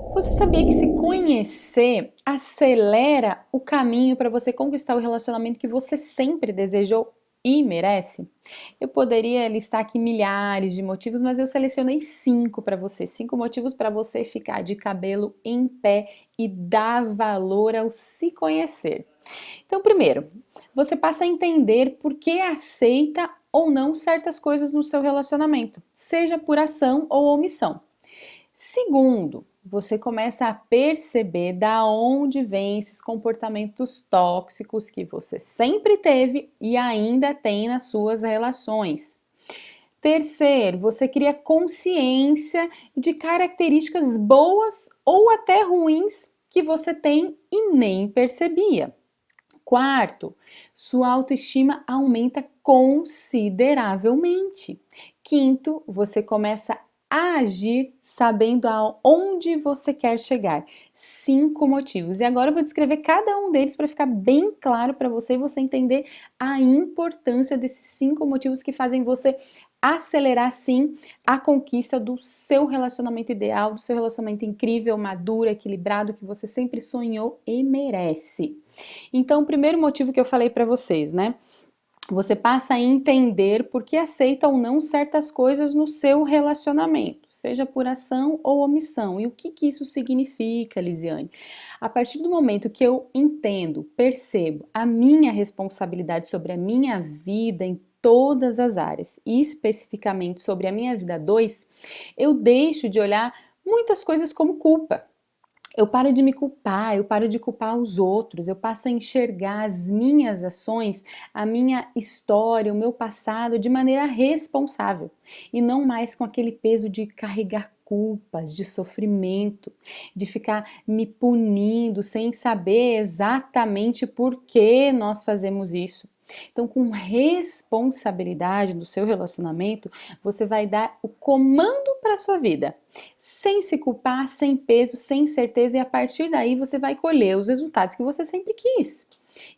Você sabia que se conhecer acelera o caminho para você conquistar o relacionamento que você sempre desejou e merece? Eu poderia listar aqui milhares de motivos, mas eu selecionei 5 para você. 5 motivos para você ficar de cabelo em pé e dar valor ao se conhecer. Então, primeiro, você passa a entender por que aceita ou não certas coisas no seu relacionamento, seja por ação ou omissão. Segundo, você começa a perceber da onde vêm esses comportamentos tóxicos que você sempre teve e ainda tem nas suas relações. Terceiro, você cria consciência de características boas ou até ruins que você tem e nem percebia. Quarto, sua autoestima aumenta consideravelmente. Quinto, você começa a agir sabendo aonde você quer chegar. 5 motivos. E agora eu vou descrever cada um deles para ficar bem claro para você e você entender a importância desses 5 motivos que fazem você acelerar sim a conquista do seu relacionamento ideal, do seu relacionamento incrível, maduro, equilibrado que você sempre sonhou e merece. Então, o primeiro motivo que eu falei para vocês, né? Você passa a entender por que aceita ou não certas coisas no seu relacionamento, seja por ação ou omissão. E o que isso significa, Lisiane? A partir do momento que eu entendo, percebo a minha responsabilidade sobre a minha vida em todas as áreas, e especificamente sobre a minha vida 2, eu deixo de olhar muitas coisas como culpa. Eu paro de me culpar, eu paro de culpar os outros, eu passo a enxergar as minhas ações, a minha história, o meu passado de maneira responsável e não mais com aquele peso de carregar culpas, de sofrimento, de ficar me punindo sem saber exatamente por que nós fazemos isso. Então, com responsabilidade no seu relacionamento, você vai dar o comando para a sua vida sem se culpar, sem peso, sem certeza, e a partir daí você vai colher os resultados que você sempre quis.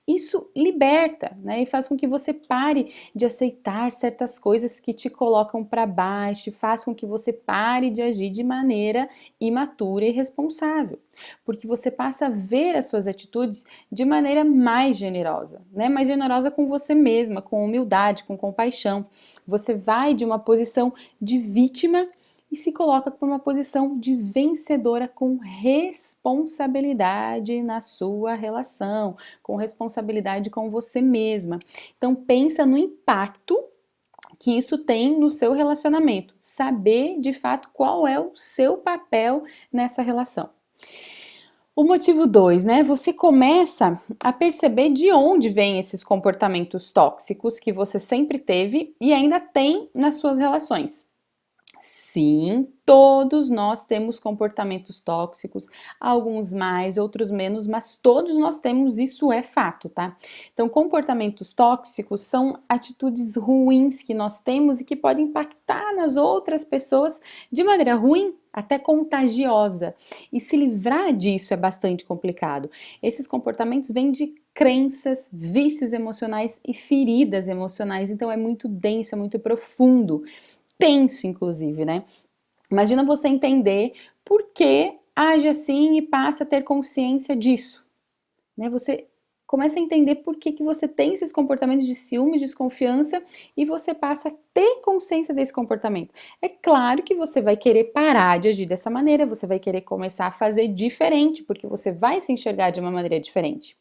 Isso liberta, né? E faz com que você pare de aceitar certas coisas que te colocam para baixo, faz com que você pare de agir de maneira imatura e irresponsável, porque você passa a ver as suas atitudes de maneira mais generosa, né? Mais generosa com você mesma, com humildade, com compaixão. Você vai de uma posição de vítima e se coloca por uma posição de vencedora com responsabilidade na sua relação, com responsabilidade com você mesma. Então pensa no impacto que isso tem no seu relacionamento, saber de fato qual é o seu papel nessa relação. O motivo 2, né? Você começa a perceber de onde vêm esses comportamentos tóxicos que você sempre teve e ainda tem nas suas relações. Sim, todos nós temos comportamentos tóxicos, alguns mais, outros menos, mas todos nós temos, isso é fato, tá? Então, comportamentos tóxicos são atitudes ruins que nós temos e que podem impactar nas outras pessoas de maneira ruim, até contagiosa. E se livrar disso é bastante complicado. Esses comportamentos vêm de crenças, vícios emocionais e feridas emocionais, então é muito denso, é muito profundo. Tenso, inclusive, né? Imagina você entender por que age assim e passa a ter consciência disso, né? Você começa a entender por que você tem esses comportamentos de ciúme, desconfiança e você passa a ter consciência desse comportamento. É claro que você vai querer parar de agir dessa maneira, você vai querer começar a fazer diferente, porque você vai se enxergar de uma maneira diferente.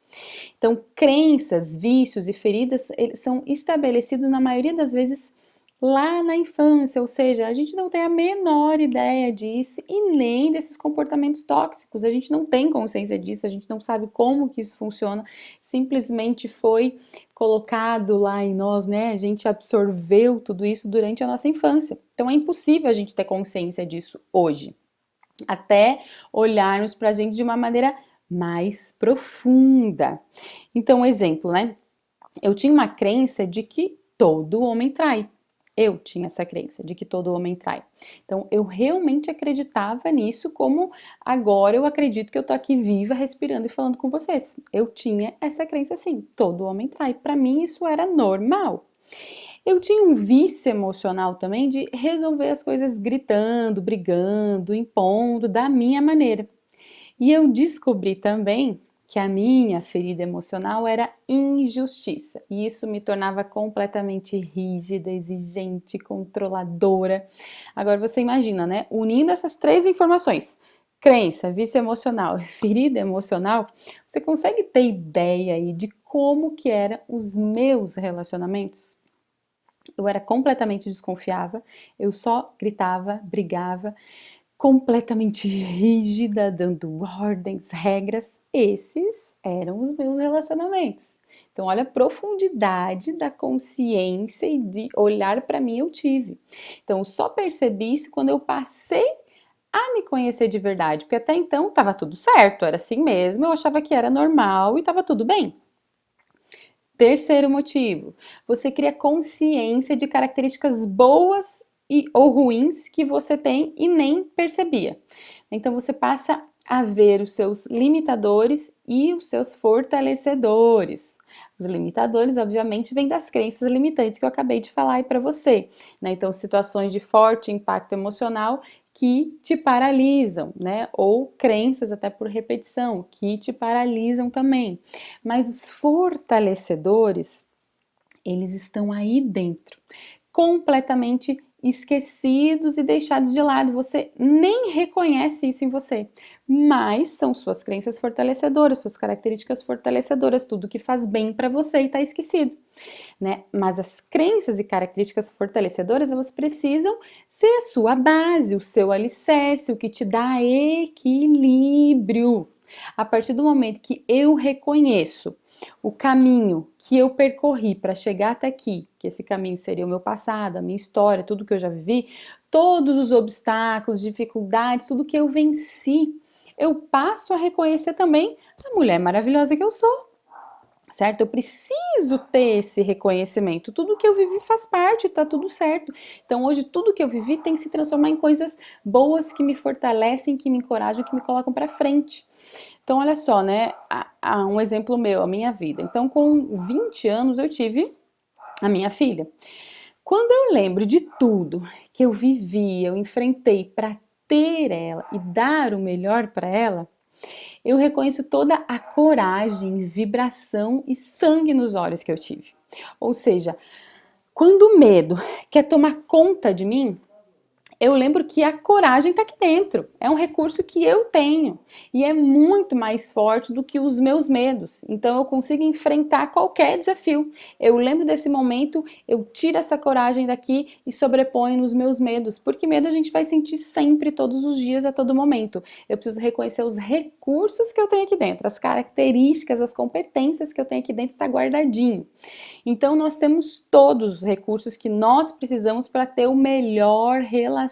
Então, crenças, vícios e feridas, eles são estabelecidos na maioria das vezes lá na infância, ou seja, a gente não tem a menor ideia disso e nem desses comportamentos tóxicos, a gente não tem consciência disso, a gente não sabe como que isso funciona, simplesmente foi colocado lá em nós, né? A gente absorveu tudo isso durante a nossa infância. Então é impossível a gente ter consciência disso hoje, até olharmos para a gente de uma maneira mais profunda. Então, um exemplo, né? Eu tinha uma crença de que todo homem trai. Eu tinha essa crença de que todo homem trai. Então, eu realmente acreditava nisso, como agora eu acredito que eu tô aqui viva, respirando e falando com vocês. Eu tinha essa crença assim, todo homem trai. Para mim, isso era normal. Eu tinha um vício emocional também de resolver as coisas gritando, brigando, impondo da minha maneira. E eu descobri também que a minha ferida emocional era injustiça, e isso me tornava completamente rígida, exigente, controladora. Agora você imagina, né? Unindo essas três informações, crença, vício emocional e ferida emocional, você consegue ter ideia aí de como que eram os meus relacionamentos? Eu era completamente desconfiava, eu só gritava, brigava, completamente rígida, dando ordens, regras. Esses eram os meus relacionamentos. Então, olha a profundidade da consciência e de olhar para mim eu tive. Então, eu só percebi isso quando eu passei a me conhecer de verdade, porque até então estava tudo certo, era assim mesmo, eu achava que era normal e estava tudo bem. Terceiro motivo, você cria consciência de características boas ou ruins que você tem e nem percebia. Então você passa a ver os seus limitadores e os seus fortalecedores. Os limitadores, obviamente, vêm das crenças limitantes que eu acabei de falar aí para você, né? Então, situações de forte impacto emocional que te paralisam, né? Ou crenças, até por repetição, que te paralisam também. Mas os fortalecedores, eles estão aí dentro, completamente esquecidos e deixados de lado. Você nem reconhece isso em você, mas são suas crenças fortalecedoras, suas características fortalecedoras, tudo que faz bem para você e está esquecido, né? Mas as crenças e características fortalecedoras, elas precisam ser a sua base, o seu alicerce, o que te dá equilíbrio. A partir do momento que eu reconheço o caminho que eu percorri para chegar até aqui, que esse caminho seria o meu passado, a minha história, tudo que eu já vivi, todos os obstáculos, dificuldades, tudo que eu venci, eu passo a reconhecer também a mulher maravilhosa que eu sou. Certo? Eu preciso ter esse reconhecimento. Tudo que eu vivi faz parte, tá tudo certo. Então hoje tudo que eu vivi tem que se transformar em coisas boas que me fortalecem, que me encorajam, que me colocam para frente. Então olha só, né? Um exemplo meu, a minha vida. Então com 20 anos eu tive a minha filha. Quando eu lembro de tudo que eu vivi, eu enfrentei para ter ela e dar o melhor para ela, eu reconheço toda a coragem, vibração e sangue nos olhos que eu tive. Ou seja, quando o medo quer tomar conta de mim, eu lembro que a coragem está aqui dentro. É um recurso que eu tenho e é muito mais forte do que os meus medos. Então eu consigo enfrentar qualquer desafio. Eu lembro desse momento, eu tiro essa coragem daqui e sobreponho nos meus medos, porque medo a gente vai sentir sempre, todos os dias, a todo momento. Eu preciso reconhecer os recursos que eu tenho aqui dentro, as características, as competências que eu tenho aqui dentro, está guardadinho. Então, nós temos todos os recursos que nós precisamos para ter o melhor relacionamento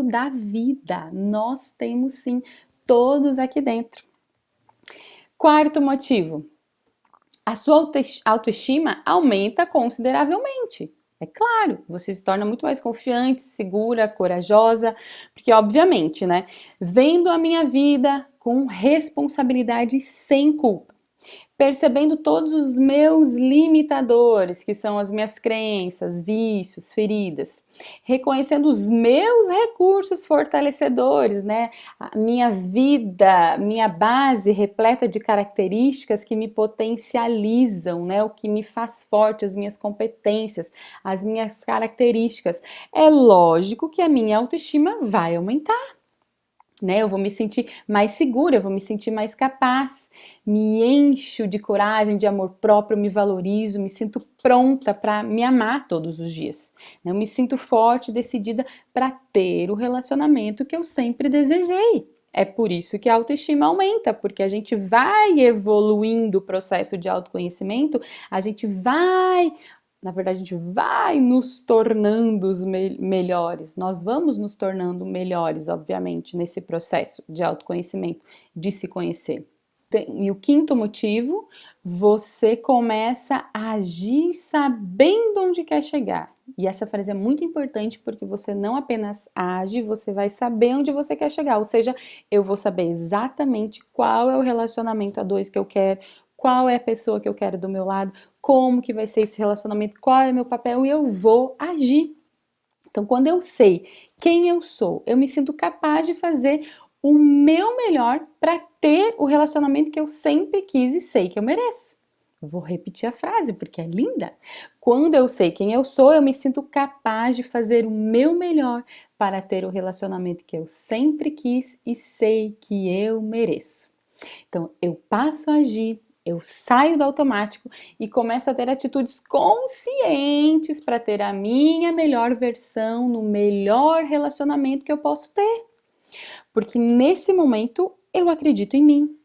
da vida. Nós temos sim, todos aqui dentro. Quarto motivo, a sua autoestima aumenta consideravelmente. É claro, você se torna muito mais confiante, segura, corajosa, porque obviamente, né, vendo a minha vida com responsabilidade sem culpa, percebendo todos os meus limitadores, que são as minhas crenças, vícios, feridas, reconhecendo os meus recursos fortalecedores, né? A minha vida, minha base repleta de características que me potencializam, né? O que me faz forte, as minhas competências, as minhas características. É lógico que a minha autoestima vai aumentar. Né, eu vou me sentir mais segura, eu vou me sentir mais capaz, me encho de coragem, de amor próprio, me valorizo, me sinto pronta para me amar todos os dias. Eu me sinto forte, decidida para ter o relacionamento que eu sempre desejei. É por isso que a autoestima aumenta, porque a gente vai evoluindo o processo de autoconhecimento, a gente vai, na verdade, a gente vai nos tornando os melhores. Nós vamos nos tornando melhores, obviamente, nesse processo de autoconhecimento, de se conhecer. E o quinto motivo, você começa a agir sabendo onde quer chegar. E essa frase é muito importante porque você não apenas age, você vai saber onde você quer chegar. Ou seja, eu vou saber exatamente qual é o relacionamento a dois que eu quero, qual é a pessoa que eu quero do meu lado, como que vai ser esse relacionamento, qual é o meu papel e eu vou agir. Então, quando eu sei quem eu sou, eu me sinto capaz de fazer o meu melhor para ter o relacionamento que eu sempre quis e sei que eu mereço. Vou repetir a frase porque é linda. Quando eu sei quem eu sou, eu me sinto capaz de fazer o meu melhor para ter o relacionamento que eu sempre quis e sei que eu mereço. Então, eu passo a agir, eu saio do automático e começo a ter atitudes conscientes para ter a minha melhor versão no melhor relacionamento que eu posso ter. Porque nesse momento eu acredito em mim,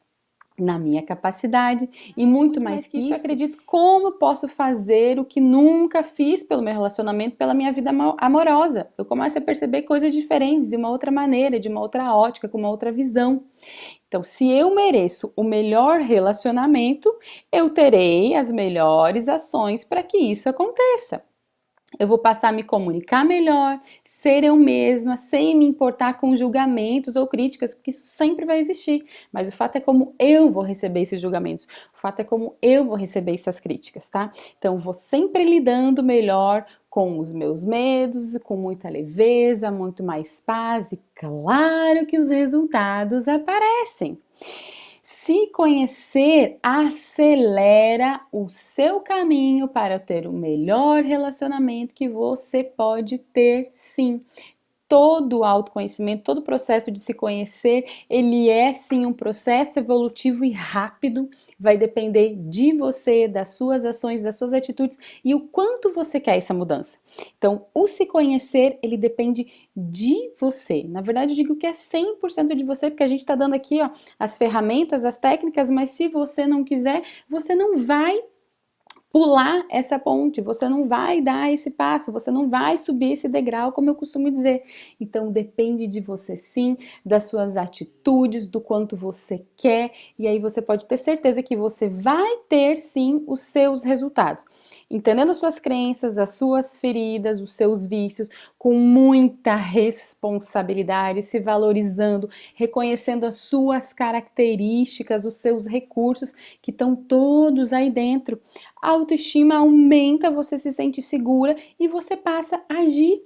na minha capacidade e muito mais que isso, eu acredito como eu posso fazer o que nunca fiz pelo meu relacionamento, pela minha vida amorosa. Eu começo a perceber coisas diferentes, de uma outra maneira, de uma outra ótica, com uma outra visão. Então, se eu mereço o melhor relacionamento, eu terei as melhores ações para que isso aconteça. Eu vou passar a me comunicar melhor, ser eu mesma, sem me importar com julgamentos ou críticas, porque isso sempre vai existir. Mas o fato é como eu vou receber esses julgamentos, o fato é como eu vou receber essas críticas, tá? Então, vou sempre lidando melhor com os meus medos, com muita leveza, muito mais paz e claro que os resultados aparecem. Se conhecer acelera o seu caminho para ter o melhor relacionamento que você pode ter, sim. Todo o autoconhecimento, todo o processo de se conhecer, ele é sim um processo evolutivo e rápido, vai depender de você, das suas ações, das suas atitudes e o quanto você quer essa mudança. Então, o se conhecer, ele depende de você. Na verdade, eu digo que é 100% de você, porque a gente está dando aqui, ó, as ferramentas, as técnicas, mas se você não quiser, você não vai pular essa ponte, você não vai dar esse passo, você não vai subir esse degrau, como eu costumo dizer. Então depende de você sim, das suas atitudes, do quanto você quer, e aí você pode ter certeza que você vai ter sim os seus resultados. Entendendo as suas crenças, as suas feridas, os seus vícios, com muita responsabilidade, se valorizando, reconhecendo as suas características, os seus recursos que estão todos aí dentro. A autoestima aumenta, você se sente segura e você passa a agir.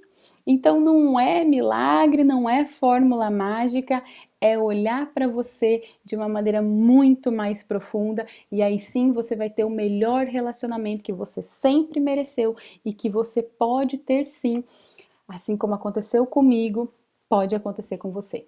Então não é milagre, não é fórmula mágica, é olhar para você de uma maneira muito mais profunda e aí sim você vai ter o melhor relacionamento que você sempre mereceu e que você pode ter sim, assim como aconteceu comigo, pode acontecer com você.